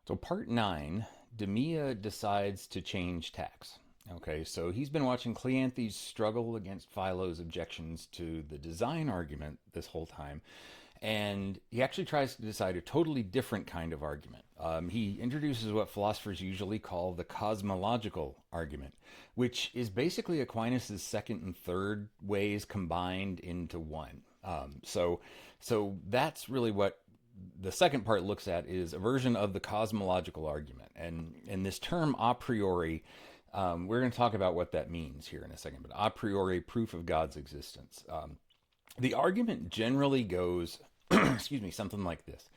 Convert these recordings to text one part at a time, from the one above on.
So part 9, Demea decides to change tacks. Okay, so he's been watching Cleanthes struggle against Philo's objections to the design argument this whole time, and he actually tries to decide a totally different kind of argument. He introduces what philosophers usually call the cosmological argument, which is basically Aquinas' second and third ways combined into one. So that's really what the second part looks at is a version of the cosmological argument. And this term a priori, we're going to talk about what that means here in a second, but a priori proof of God's existence. The argument generally goes, excuse me, something like this.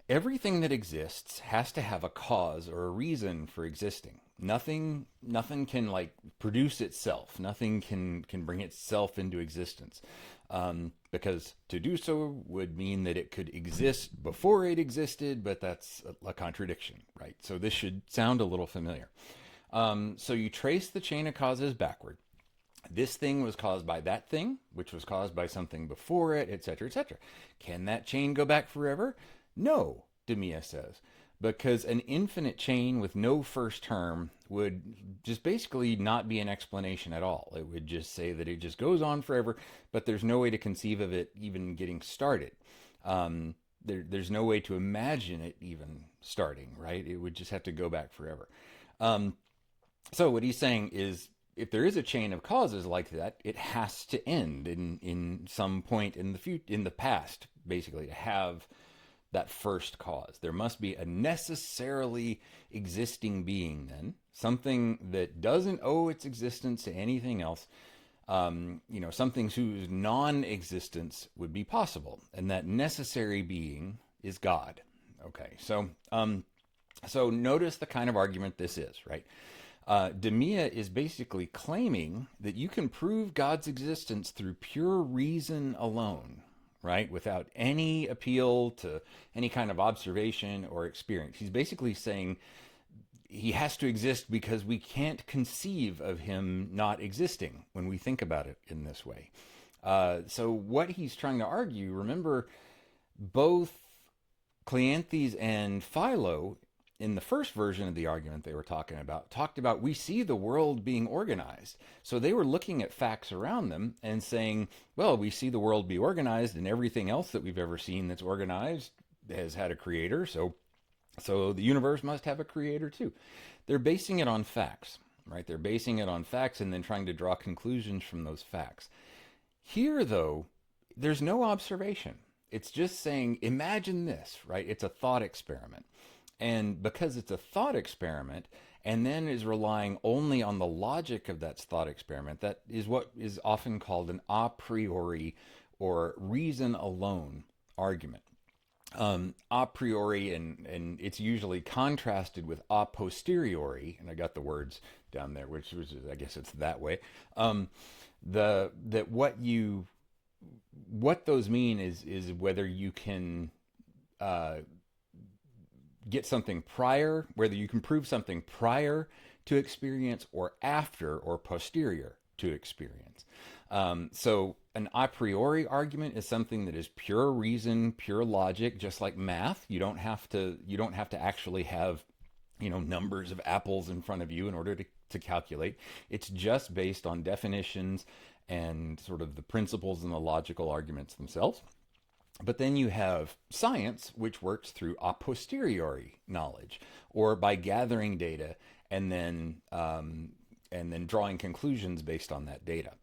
Everything that exists has to have a cause or a reason for existing. Nothing can like produce itself. Nothing can bring itself into existence, because to do so would mean that it could exist before it existed, but that's a contradiction, right? So this should sound a little familiar. So you trace the chain of causes backward. This thing was caused by that thing, which was caused by something before it, etc., etc. Can that chain go back forever? No, Demea says, because an infinite chain with no first term would just basically not be an explanation at all. It would just say that it just goes on forever, but there's no way to conceive of it even getting started. There's no way to imagine it even starting, right? It would just have to go back forever. So what he's saying is, if there is a chain of causes like that, it has to end in some point in the past, basically, to have that first cause. There must be a necessarily existing being, then, something that doesn't owe its existence to anything else. Something whose non-existence would be possible, and that necessary being is God. Okay, so notice the kind of argument this is, right? Demea is basically claiming that you can prove God's existence through pure reason alone, right? Without any appeal to any kind of observation or experience. He's basically saying he has to exist because we can't conceive of him not existing when we think about it in this way. So what he's trying to argue, remember, both Cleanthes and Philo in the first version of the argument they were talking about, talked about we see the world being organized. So they were looking at facts around them and saying, well, we see the world be organized, and everything else that we've ever seen that's organized has had a creator. So the universe must have a creator too. They're basing it on facts, right? They're basing it on facts and then trying to draw conclusions from those facts. Here, though, there's no observation. It's just saying, imagine this, right? It's a thought experiment. And because it's a thought experiment and then is relying only on the logic of that thought experiment, that is what is often called an a priori or reason alone argument. A priori, and it's usually contrasted with a posteriori, and I got the words down there, which was, I guess it's that way. That what those mean is whether you can get something prior, whether you can prove something prior to experience or after or posterior to experience. So an a priori argument is something that is pure reason, pure logic, just like math. You don't have to actually have numbers of apples in front of you in order to calculate. It's just based on definitions and sort of the principles and the logical arguments themselves. But then you have science, which works through a posteriori knowledge, or by gathering data and then drawing conclusions based on that data.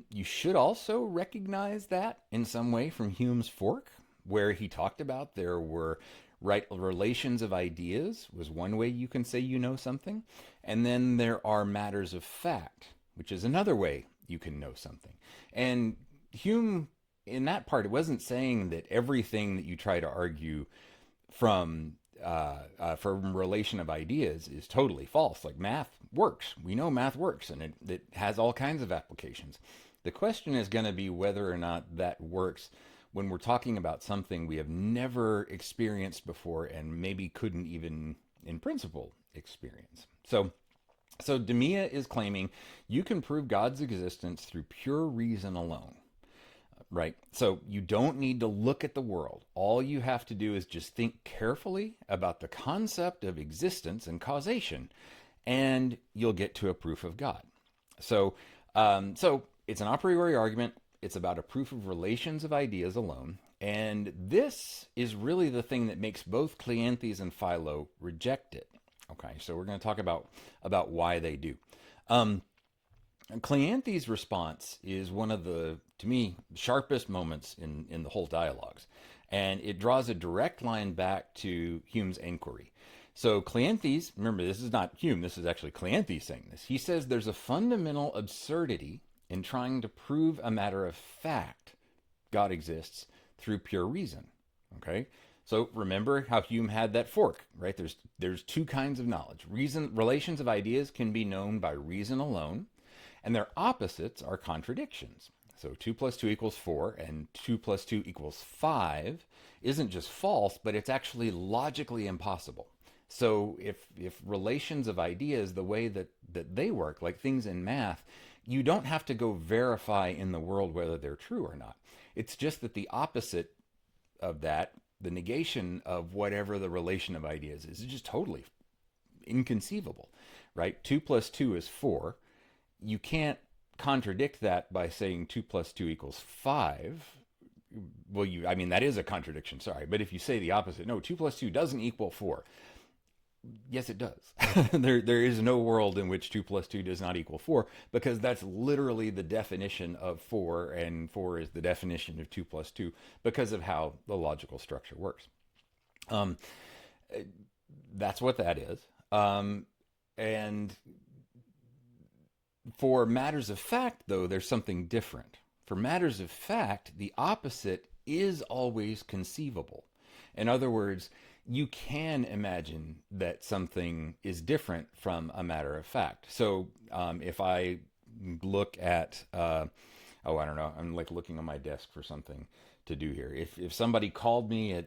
You should also recognize that in some way from Hume's Fork, where he talked about there were right relations of ideas was one way you can say you know something, and then there are matters of fact, which is another way you can know something. And Hume, in that part, it wasn't saying that everything that you try to argue from relation of ideas is totally false. Like math works. We know math works, and it has all kinds of applications. The question is going to be whether or not that works when we're talking about something we have never experienced before and maybe couldn't even, in principle, experience. So Demea is claiming you can prove God's existence through pure reason alone. Right. So you don't need to look at the world. All you have to do is just think carefully about the concept of existence and causation, and you'll get to a proof of God. So, so it's an a priori argument. It's about a proof of relations of ideas alone. And this is really the thing that makes both Cleanthes and Philo reject it. Okay, so we're going to talk about why they do. Um, Cleanthes' response is one of the, to me, sharpest moments in the whole dialogues. And it draws a direct line back to Hume's inquiry. So Cleanthes, remember, this is not Hume, this is actually Cleanthes saying this. He says there's a fundamental absurdity in trying to prove a matter of fact God exists through pure reason. Okay? So remember how Hume had that fork, right? There's two kinds of knowledge. Reason relations of ideas can be known by reason alone, and their opposites are contradictions. So 2 plus 2 equals 4 and 2 plus 2 equals 5 isn't just false, but it's actually logically impossible. So if relations of ideas, the way that they work, like things in math, you don't have to go verify in the world whether they're true or not. It's just that the opposite of that, the negation of whatever the relation of ideas is just totally inconceivable, right? 2 plus 2 is 4. You can't contradict that by saying 2 plus 2 equals 5. Well, I mean, that is a contradiction, sorry. But if you say the opposite, no, 2 plus 2 doesn't equal 4. Yes, it does. There is no world in which 2 plus 2 does not equal 4, because that's literally the definition of 4, and 4 is the definition of 2 plus 2 because of how the logical structure works. Um, that's what that is. And for matters of fact, though, there's something different. For matters of fact, the opposite is always conceivable. In other words, you can imagine that something is different from a matter of fact. So if I look at, oh, I don't know, I'm like looking on my desk for something to do here. If somebody called me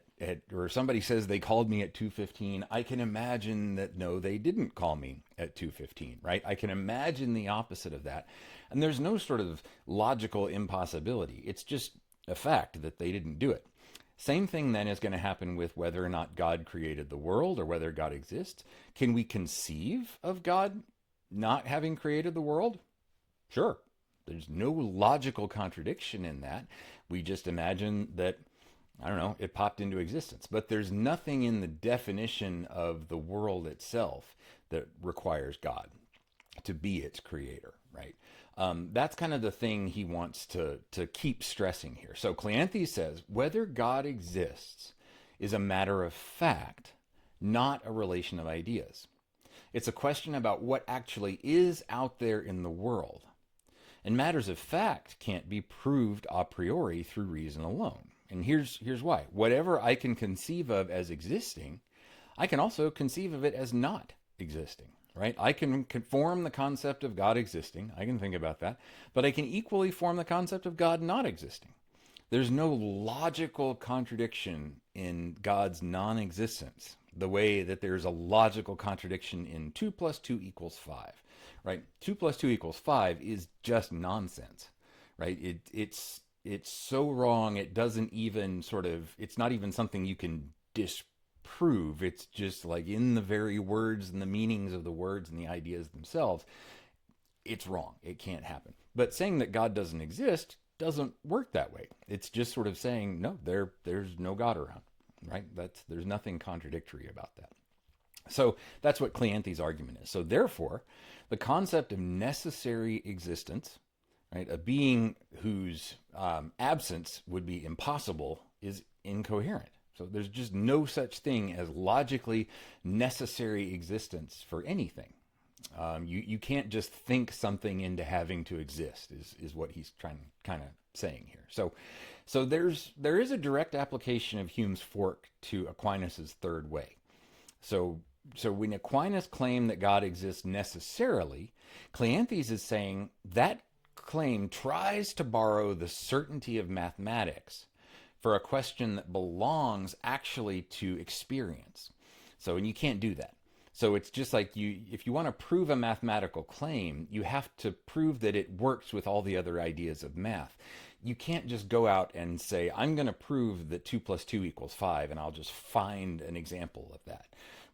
or somebody says they called me at 2:15, I can imagine that no, they didn't call me at 2:15, right? I can imagine the opposite of that. And there's no sort of logical impossibility. It's just a fact that they didn't do it. Same thing then is going to happen with whether or not God created the world or whether God exists. Can we conceive of God not having created the world? Sure. There's no logical contradiction in that. We just imagine that, I don't know, it popped into existence. But there's nothing in the definition of the world itself that requires God to be its creator, right? That's kind of the thing he wants to keep stressing here. So Cleanthes says, whether God exists is a matter of fact, not a relation of ideas. It's a question about what actually is out there in the world. And matters of fact can't be proved a priori through reason alone. And here's why. Whatever I can conceive of as existing, I can also conceive of it as not existing, right? I can form the concept of God existing. I can think about that. But I can equally form the concept of God not existing. There's no logical contradiction in God's non-existence, the way that there's a logical contradiction in 2 plus 2 equals 5, right? 2 plus 2 equals 5 is just nonsense, right? It's so wrong, it doesn't even it's not even something you can disprove. It's just like in the very words and the meanings of the words and the ideas themselves, it's wrong. It can't happen. But saying that God doesn't exist doesn't work that way. It's just sort of saying, no, there's no God around, right? There's nothing contradictory about that. So that's what Cleanthes' argument is. So therefore, the concept of necessary existence, right, a being whose absence would be impossible, is incoherent. So there's just no such thing as logically necessary existence for anything. You can't just think something into having to exist is what he's trying kind of saying here. So there is a direct application of Hume's fork to Aquinas' third way. So when Aquinas claimed that God exists necessarily, Cleanthes is saying that claim tries to borrow the certainty of mathematics for a question that belongs actually to experience. So, and you can't do that. So it's just like if you want to prove a mathematical claim, you have to prove that it works with all the other ideas of math. you can't just go out and say, I'm going to prove that 2 plus 2 equals 5, and I'll just find an example of that,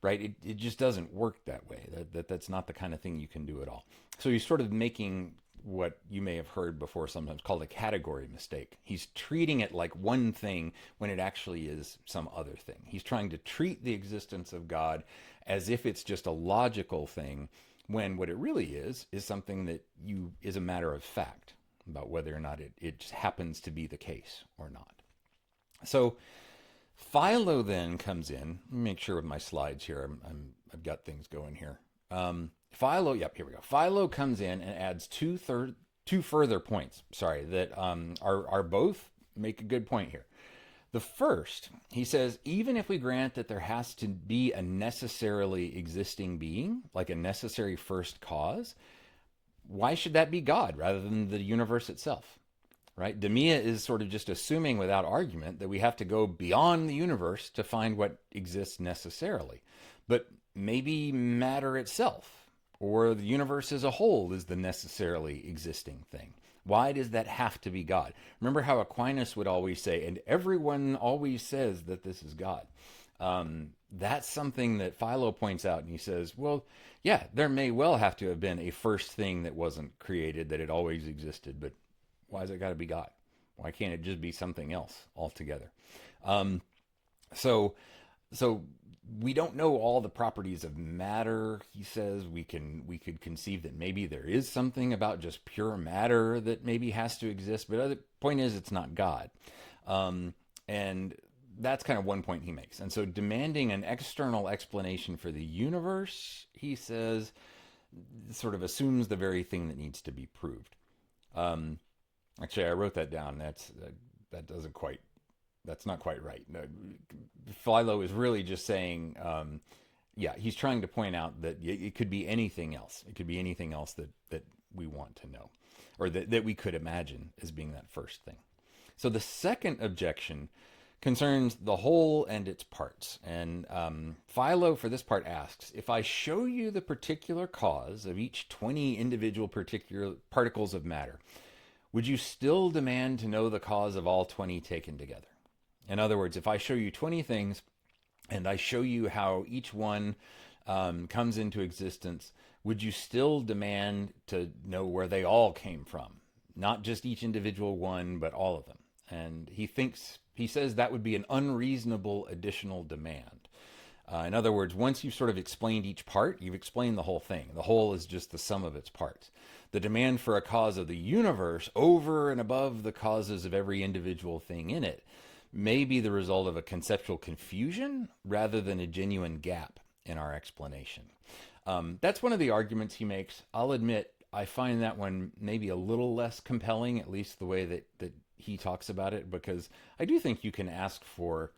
right? It just doesn't work that way. That's not the kind of thing you can do at all. So you're sort of making what you may have heard before sometimes called a category mistake. He's treating it like one thing when it actually is some other thing. He's trying to treat the existence of God as if it's just a logical thing, when what it really is something that is a matter of fact about whether or not it just happens to be the case or not. So Philo then comes in. Let me make sure with my slides here, I've got things going here. Philo, yep, here we go. Philo comes in and adds two further points, that are both make a good point here. The first, he says, even if we grant that there has to be a necessarily existing being, like a necessary first cause, why should that be God rather than the universe itself? Right? Demia is sort of just assuming without argument that we have to go beyond the universe to find what exists necessarily. But maybe matter itself or the universe as a whole is the necessarily existing thing. Why does that have to be God? Remember how Aquinas would always say, and everyone always says that this is God. That's something that Philo points out, and he says, well, yeah, there may well have to have been a first thing that wasn't created, that it always existed, but why's it got to be God? Why can't it just be something else altogether? So we don't know all the properties of matter. He says we could conceive that maybe there is something about just pure matter that maybe has to exist, but the point is it's not God. And that's kind of one point he makes. And so demanding an external explanation for the universe, he says, sort of assumes the very thing that needs to be proved. Actually, I wrote that down. That's not quite right. No, Philo is really just saying, he's trying to point out that it could be anything else. It could be anything else that we want to know, or that we could imagine as being that first thing. So the second objection concerns the whole and its parts. And Philo, for this part, asks, if I show you the particular cause of each 20 individual particular particles of matter, would you still demand to know the cause of all 20 taken together? In other words, if I show you 20 things and I show you how each one comes into existence, would you still demand to know where they all came from? Not just each individual one, but all of them. And he says that would be an unreasonable additional demand. In other words, once you've sort of explained each part, you've explained the whole thing. The whole is just the sum of its parts. The demand for a cause of the universe over and above the causes of every individual thing in it may be the result of a conceptual confusion rather than a genuine gap in our explanation. That's one of the arguments he makes. I'll admit, I find that one maybe a little less compelling, at least the way that he talks about it, because I do think you can ask for,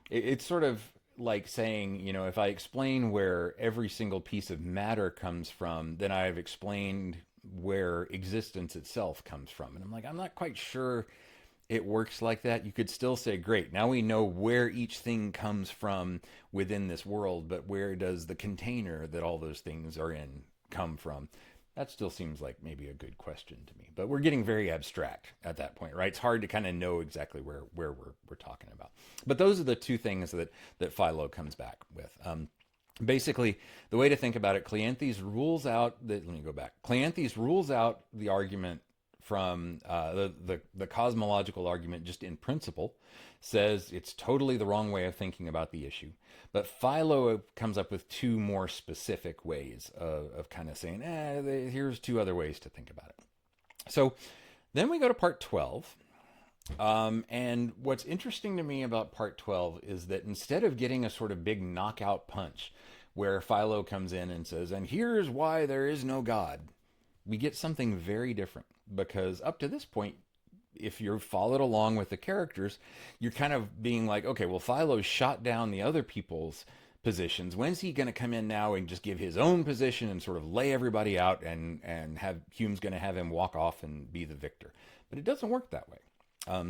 it's sort of like saying, if I explain where every single piece of matter comes from, then I've explained where existence itself comes from. And I'm like, I'm not quite sure it works like that. You could still say, great, now we know where each thing comes from within this world, but where does the container that all those things are in come from? That still seems like maybe a good question to me. But we're getting very abstract at that point, right? It's hard to kind of know exactly where we're talking about. But those are the two things that Philo comes back with. Basically, the way to think about it, Cleanthes rules out the argument from the cosmological argument just in principle, says it's totally the wrong way of thinking about the issue. But Philo comes up with two more specific ways of kind of saying, here's two other ways to think about it. So then we go to part 12. And what's interesting to me about part 12 is that instead of getting a sort of big knockout punch where Philo comes in and says, and here's why there is no God, we get something very different. Because up to this point, if you're followed along with the characters, you're kind of being like, okay, well, Philo shot down the other people's positions. When's he going to come in now and just give his own position and sort of lay everybody out and have Hume's going to have him walk off and be the victor? But it doesn't work that way.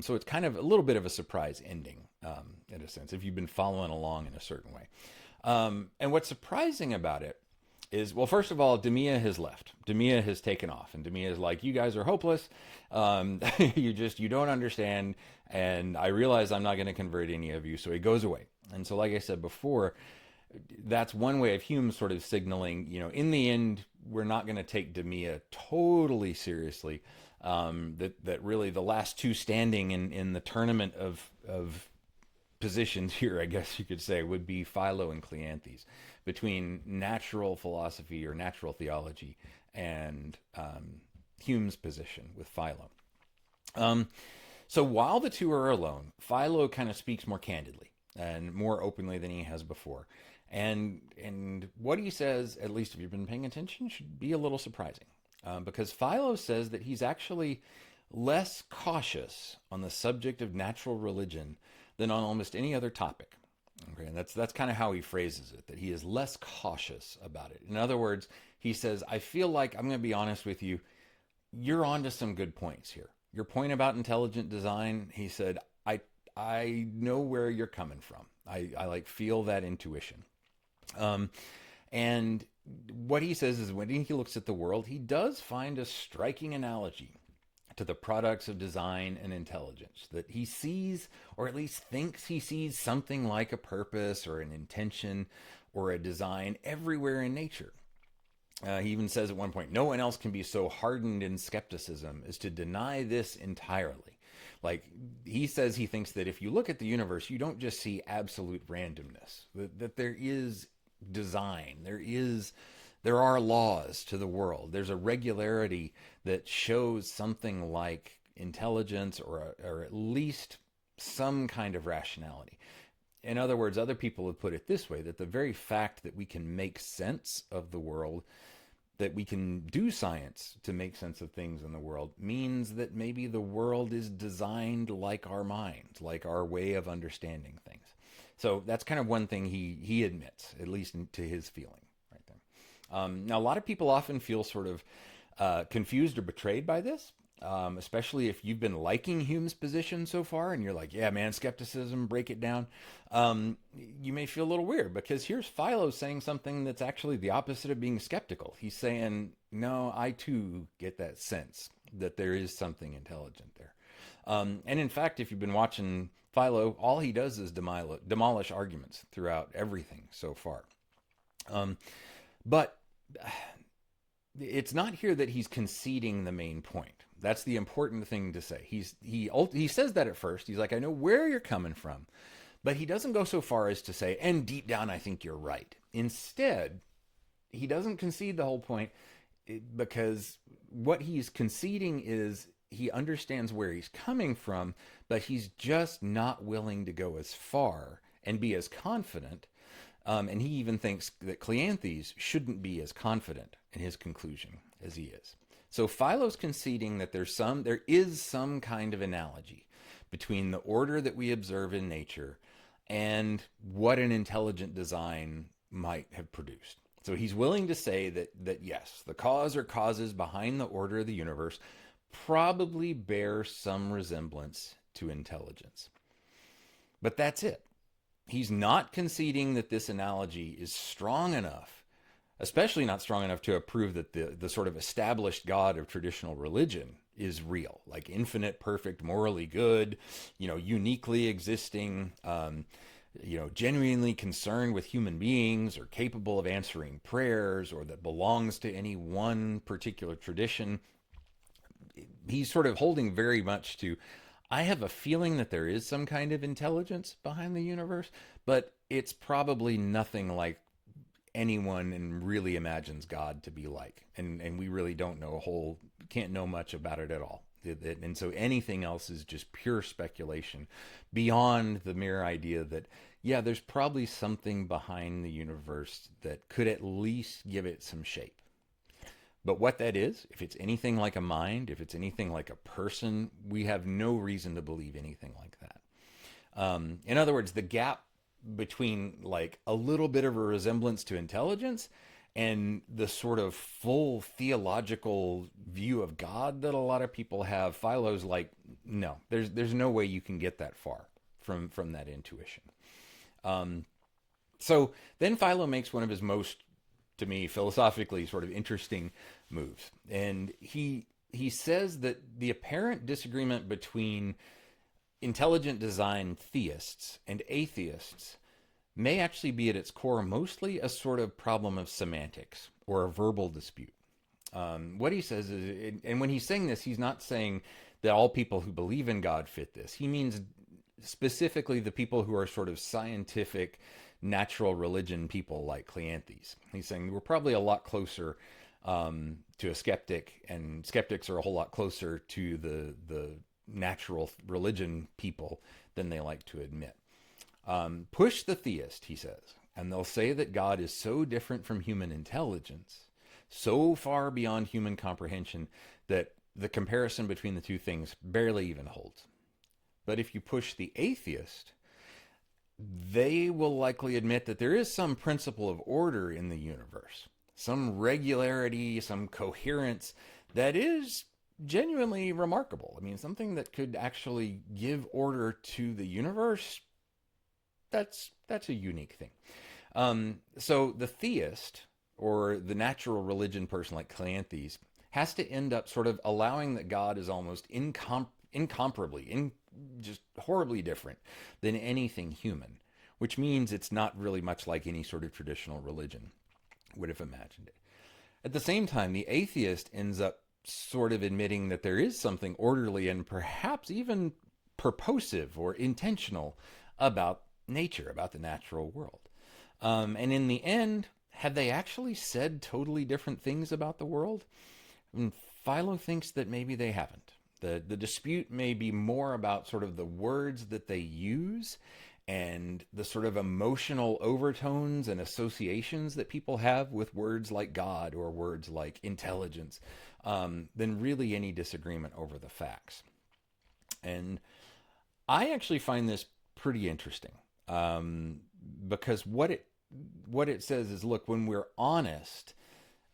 So it's kind of a little bit of a surprise ending, in a sense, if you've been following along in a certain way. And what's surprising about it is, well, first of all, Demia has left. Demia has taken off, and Demia is like, "You guys are hopeless. You don't understand, and I realize I'm not going to convert any of you." So he goes away. And so, like I said before, that's one way of Hume sort of signaling, in the end, we're not going to take Demia totally seriously. That really the last two standing in the tournament of positions here, I guess you could say, would be Philo and Cleanthes, between natural philosophy or natural theology and Hume's position with Philo. Um, so while the two are alone, Philo kind of speaks more candidly and more openly than he has before. And what he says, at least if you've been paying attention, should be a little surprising. Because Philo says that he's actually less cautious on the subject of natural religion than on almost any other topic. Okay, and that's kind of how he phrases it, that he is less cautious about it. In other words, he says, I feel like, I'm going to be honest with you, you're onto some good points here. Your point about intelligent design, he said, I know where you're coming from. I like feel that intuition. Um, and what he says is when he looks at the world, he does find a striking analogy to the products of design and intelligence, that he sees, or at least thinks he sees, something like a purpose or an intention or a design everywhere in nature. He even says at one point, no one else can be so hardened in skepticism as to deny this entirely. Like, he says he thinks that if you look at the universe, you don't just see absolute randomness, that there is design, there are laws to the world. There's a regularity that shows something like intelligence, or at least some kind of rationality. In other words, other people have put it this way, that the very fact that we can make sense of the world, that we can do science to make sense of things in the world, means that maybe the world is designed like our minds, like our way of understanding things. So that's kind of one thing he admits, at least to his feeling right there. Now, a lot of people often feel sort of confused or betrayed by this, especially if you've been liking Hume's position so far and you're like, yeah, man, skepticism, break it down. You may feel a little weird because here's Philo saying something that's actually the opposite of being skeptical. He's saying, no, I too get that sense that there is something intelligent there. And in fact, if you've been watching Philo, all he does is demolish arguments throughout everything so far. But it's not here that he's conceding the main point. That's the important thing to say. He says that at first. He's like, I know where you're coming from. But he doesn't go so far as to say, and deep down, I think you're right. Instead, he doesn't concede the whole point, because what he's conceding is he understands where he's coming from, but he's just not willing to go as far and be as confident. And he even thinks that Cleanthes shouldn't be as confident in his conclusion as he is. So Philo's conceding that there is some kind of analogy between the order that we observe in nature and what an intelligent design might have produced. So he's willing to say that yes, the cause or causes behind the order of the universe probably bear some resemblance to intelligence. But that's it. He's not conceding that this analogy is strong enough, especially not strong enough to prove that the sort of established God of traditional religion is real, like infinite, perfect, morally good, uniquely existing, genuinely concerned with human beings, or capable of answering prayers, or that belongs to any one particular tradition. He's sort of holding very much to, I have a feeling that there is some kind of intelligence behind the universe, but it's probably nothing like anyone really imagines God to be like. And we really can't know much about it at all. And so anything else is just pure speculation beyond the mere idea that, yeah, there's probably something behind the universe that could at least give it some shape. But what that is, if it's anything like a mind, if it's anything like a person, we have no reason to believe anything like that. In other words, the gap between like a little bit of a resemblance to intelligence and the sort of full theological view of God that a lot of people have, Philo's like, no, there's no way you can get that far from that intuition. So then Philo makes one of his most to me, philosophically sort of interesting moves. And he says that the apparent disagreement between intelligent design theists and atheists may actually be at its core mostly a sort of problem of semantics or a verbal dispute. What he says is, and when he's saying this, he's not saying that all people who believe in God fit this. He means specifically the people who are sort of scientific, natural religion people like Cleanthes. He's saying we're probably a lot closer to a skeptic, and skeptics are a whole lot closer to the natural religion people than they like to admit. Push the theist, he says, and they'll say that God is so different from human intelligence, so far beyond human comprehension, that the comparison between the two things barely even holds. But if you push the atheist, they will likely admit that there is some principle of order in the universe, some regularity, some coherence that is genuinely remarkable. I mean, something that could actually give order to the universe. That's a unique thing. So the theist, or the natural religion person like Cleanthes, has to end up sort of allowing that God is almost incomparably, just horribly different than anything human, which means it's not really much like any sort of traditional religion would have imagined it. At the same time, the atheist ends up sort of admitting that there is something orderly and perhaps even purposive or intentional about nature, about the natural world. And in the end, have they actually said totally different things about the world? And Philo thinks that maybe they haven't. The dispute may be more about sort of the words that they use and the sort of emotional overtones and associations that people have with words like God or words like intelligence, than really any disagreement over the facts. And I actually find this pretty interesting, because what it says is, look, when we're honest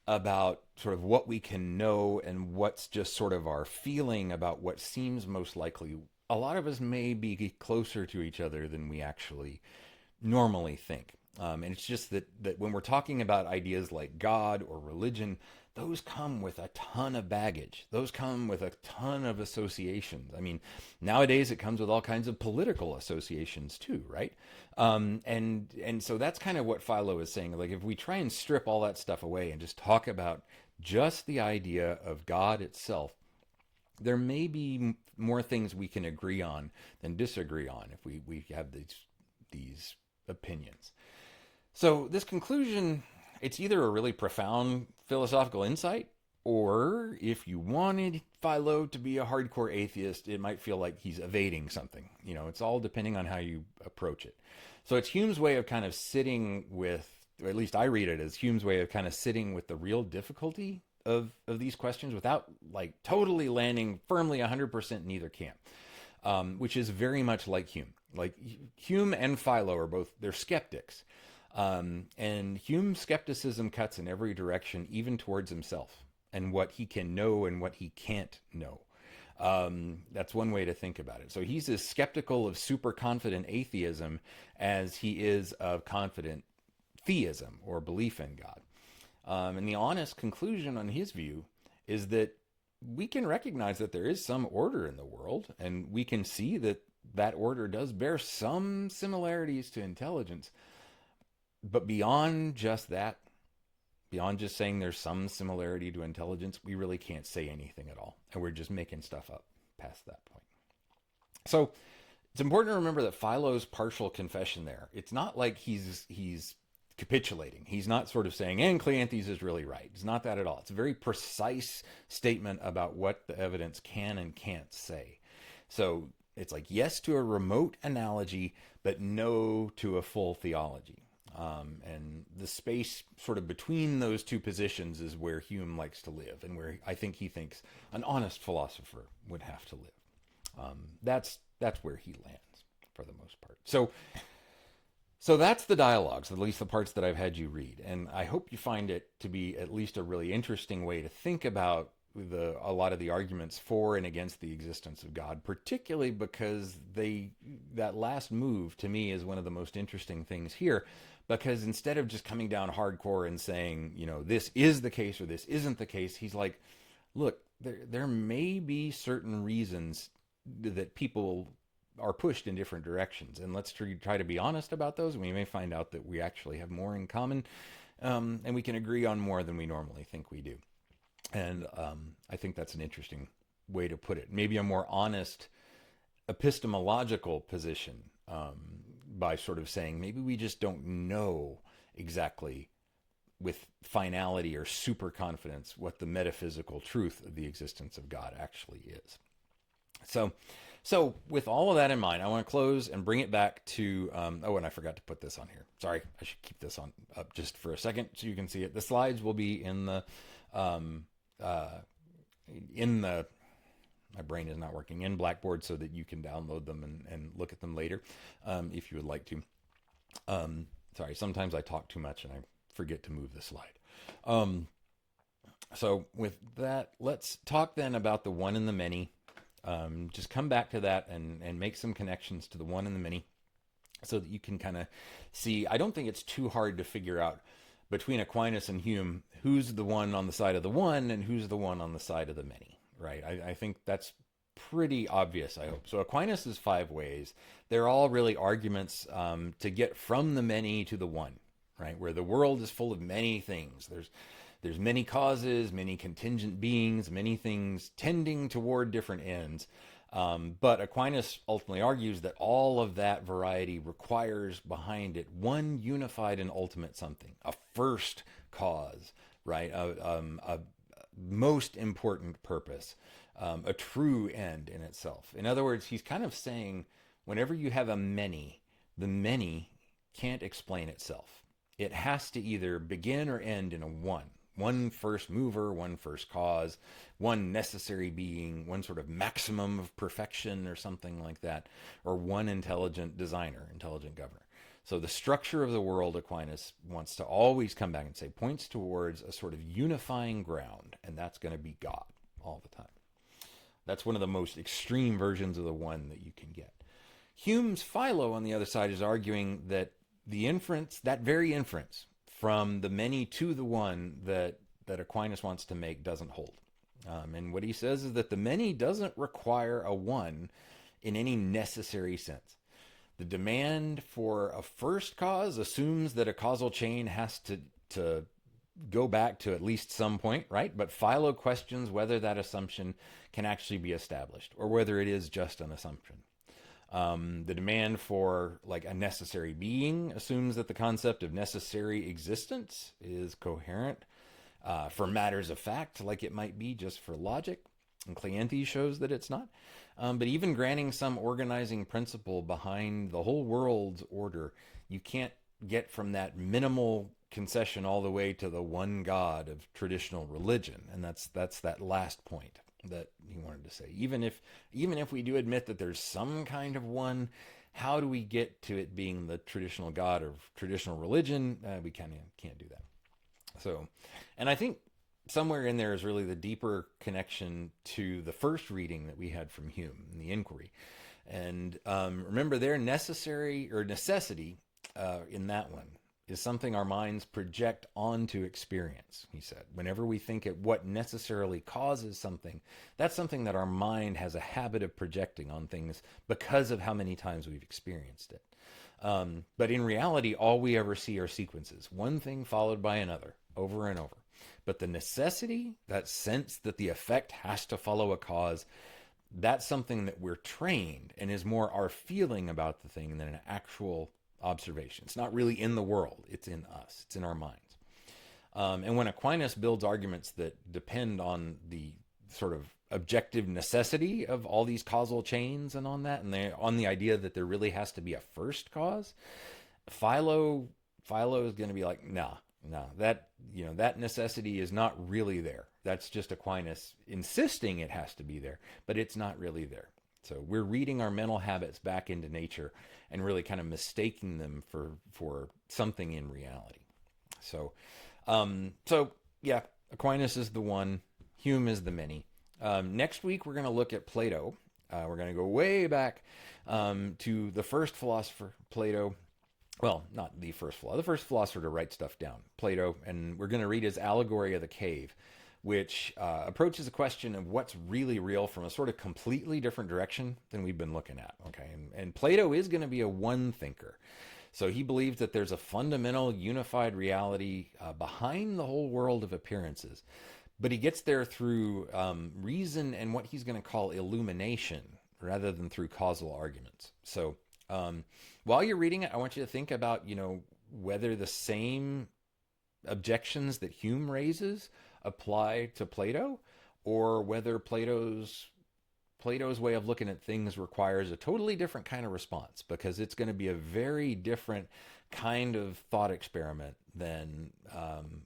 about sort of what we can know and what's just sort of our feeling about what seems most likely, a lot of us may be closer to each other than we actually normally think. And it's just that when we're talking about ideas like God or religion, those come with a ton of baggage. Those come with a ton of associations. I mean, nowadays it comes with all kinds of political associations too, right? And so that's kind of what Philo is saying. Like, if we try and strip all that stuff away and just talk about just the idea of God itself, there may be more things we can agree on than disagree on if we have these opinions. So this conclusion, it's either a really profound philosophical insight, or if you wanted Philo to be a hardcore atheist, it might feel like he's evading something. You know, it's all depending on how you approach it. So it's Hume's way of kind of sitting with, or at least I read it as Hume's way of kind of sitting with the real difficulty of these questions without like totally landing firmly 100% in either camp, which is very much like Hume. Like Hume and Philo are both, they're skeptics. And Hume's skepticism cuts in every direction, even towards himself and what he can know and what he can't know. That's one way to think about it. So he's as skeptical of super confident atheism as he is of confident theism or belief in God. And the honest conclusion on his view is that we can recognize that there is some order in the world, and we can see that that order does bear some similarities to intelligence. But beyond just that, beyond just saying there's some similarity to intelligence, we really can't say anything at all. And we're just making stuff up past that point. So it's important to remember that Philo's partial confession there, it's not like he's capitulating. He's not sort of saying, and Cleanthes is really right. It's not that at all. It's a very precise statement about what the evidence can and can't say. So it's like yes to a remote analogy, but no to a full theology. And the space sort of between those two positions is where Hume likes to live, and where I think he thinks an honest philosopher would have to live. That's where he lands for the most part. So that's the dialogues, at least the parts that I've had you read. And I hope you find it to be at least a really interesting way to think about a lot of the arguments for and against the existence of God, particularly because that last move to me is one of the most interesting things here, because instead of just coming down hardcore and saying, this is the case or this isn't the case, he's like, look, there may be certain reasons that people are pushed in different directions, and let's try to be honest about those. And we may find out that we actually have more in common, and we can agree on more than we normally think we do. And I think that's an interesting way to put it. Maybe a more honest epistemological position, by sort of saying maybe we just don't know exactly with finality or super confidence what the metaphysical truth of the existence of God actually is. So with all of that in mind, I want to close and bring it back to, and I forgot to put this on here. Sorry, I should keep this on up just for a second so you can see it. The slides will be in the, my brain is not working, in Blackboard, so that you can download them and look at them later, if you would like to. Sorry, sometimes I talk too much and I forget to move the slide. So with that, let's talk then about the one and the many. Just come back to that and make some connections to the one and the many so that you can kind of see. I don't think it's too hard to figure out between Aquinas and Hume who's the one on the side of the one and who's the one on the side of the many, right? I think that's pretty obvious, I hope. So Aquinas is 5 ways. They're all really arguments to get from the many to the one, right? Where the world is full of many things. There's many causes, many contingent beings, many things tending toward different ends. But Aquinas ultimately argues that all of that variety requires behind it one unified and ultimate something, a first cause, right? A most important purpose, a true end in itself. In other words, he's kind of saying whenever you have a many, the many can't explain itself. It has to either begin or end in a one first mover, one first cause, one necessary being, one sort of maximum of perfection or something like that, or one intelligent designer, intelligent governor. So the structure of the world, Aquinas wants to always come back and say, points towards a sort of unifying ground, and that's going to be God all the time. That's one of the most extreme versions of the one that you can get. Hume's Philo, on the other side, is arguing that the inference, that very inference from the many to the one that Aquinas wants to make, doesn't hold. And what he says is that the many doesn't require a one in any necessary sense. The demand for a first cause assumes that a causal chain has to go back to at least some point, right? But Philo questions whether that assumption can actually be established or whether it is just an assumption. The demand for like a necessary being assumes that the concept of necessary existence is coherent for matters of fact, like it might be just for logic. And Cleanthes shows that it's not. But even granting some organizing principle behind the whole world's order, you can't get from that minimal concession all the way to the one God of traditional religion. And that's that last point that he wanted to say. Even if we do admit that there's some kind of one, how do we get to it being the traditional God of traditional religion? We kind of can't do that. So, and I think somewhere in there is really the deeper connection to the first reading that we had from Hume in the Inquiry. And remember, their necessary or necessity in that one is something our minds project onto experience, he said. Whenever we think at what necessarily causes something, that's something that our mind has a habit of projecting on things because of how many times we've experienced it. But in reality, all we ever see are sequences, one thing followed by another, over and over. But the necessity, that sense that the effect has to follow a cause, that's something that we're trained and is more our feeling about the thing than an actual observation. It's not really in the world. It's in us. It's in our minds. And when Aquinas builds arguments that depend on the sort of objective necessity of all these causal chains and on that, and on the idea that there really has to be a first cause, Philo is going to be like, no, that necessity is not really there. That's just Aquinas insisting it has to be there, but it's not really there. So we're reading our mental habits back into nature and really kind of mistaking them for something in reality. So yeah, Aquinas is the one, Hume is the many. Next week, we're going to look at Plato. We're going to go way back to the first philosopher, Plato, Well, not the first flaw. The first philosopher to write stuff down, Plato, and we're going to read his Allegory of the Cave, which approaches the question of what's really real from a sort of completely different direction than we've been looking at. Okay, and Plato is going to be a one thinker. So he believes that there's a fundamental unified reality behind the whole world of appearances. But he gets there through reason and what he's going to call illumination rather than through causal arguments. So while you're reading it, I want you to think about, whether the same objections that Hume raises apply to Plato, or whether Plato's way of looking at things requires a totally different kind of response, because it's going to be a very different kind of thought experiment than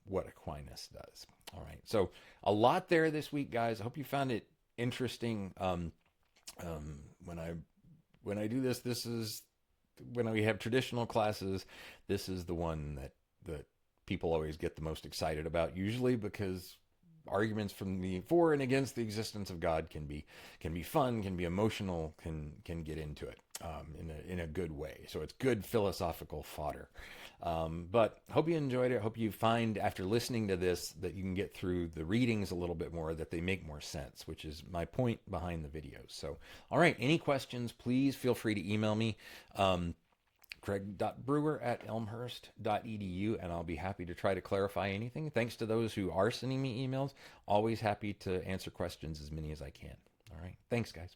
what Aquinas does. All right, so a lot there this week, guys. I hope you found it interesting. When I do this, this is when we have traditional classes. This is the one that people always get the most excited about, usually because arguments from the for and against the existence of God can be fun, can be emotional, can get into it in a good way. So it's good philosophical fodder. But hope you enjoyed it. Hope you find after listening to this that you can get through the readings a little bit more, that they make more sense, which is my point behind the videos. So, all right, any questions, please feel free to email me. Craig.brewer@elmhurst.edu, and I'll be happy to try to clarify anything. Thanks to those who are sending me emails. Always happy to answer questions, as many as I can. All right. Thanks, guys.